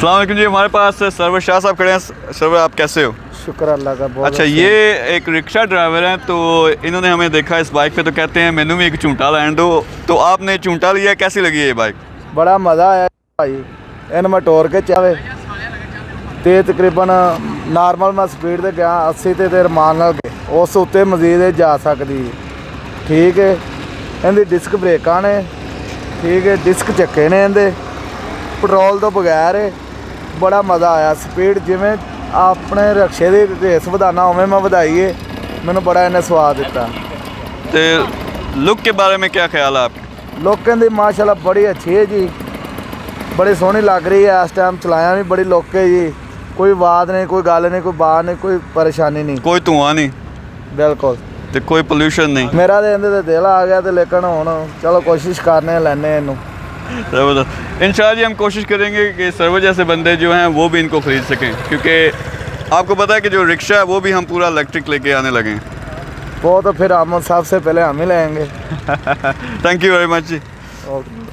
अस्सलाम वालेकुम जी, हमारे पास सरवर शाह साहब खड़े हैं। सरवर, आप कैसे हो? शुक्र अल्लाह का। बहुत अच्छा, ये एक रिक्शा ड्राइवर हैं, तो इन्होंने हमें देखा इस बाइक पे, तो कहते हैं मैनू भी एक झूंटा लैन दो। तो आपने झूंटा लिया, कैसी लगी ये बाइक? बड़ा मज़ा आया भाई। इन मैं टोर के चावे तो तकरीबन नॉर्मल मैं स्पीड से गया 80 ते रमान नाल गए, उस उत्ते मजीद जा सकती। ठीक है, इनकी डिस्क ब्रेकां ने, ठीक है, डिस्क चक्के ने, इनके पेट्रोल तो बगैर है। बड़ा मज़ा आया। स्पीड जिमें अपने रक्शे की रेस वधाना उवें मैं वधाई है। मैनू बड़ा इन्हें स्वाद दिता। तो लुक के बारे में क्या ख्याल है आपके? लोकें दी माशाल्लाह बड़ी अच्छी है जी, बड़ी सोहनी लग रही है। इस टाइम चलाया भी बड़ी लोके जी, कोई आवाज़ नहीं, कोई गल नहीं, कोई बात नहीं, कोई परेशानी नहीं, कोई धुआं नहीं, बिल्कुल, तो कोई पोल्यूशन नहीं। मेरा तो इहदे ते दिल आ गया। तो लेकिन हुण चलो कोशिश करने लैने इनू। ज़बरदस्त। इंशाअल्लाह जी हम कोशिश करेंगे कि सरवर जैसे बंदे जो हैं वो भी इनको ख़रीद सकें, क्योंकि आपको पता है कि जो रिक्शा है वो भी हम पूरा इलेक्ट्रिक लेके आने लगे हैं। वो तो फिर हम सबसे पहले हम ही लेंगे। थैंक यू वेरी मच जी। ओके।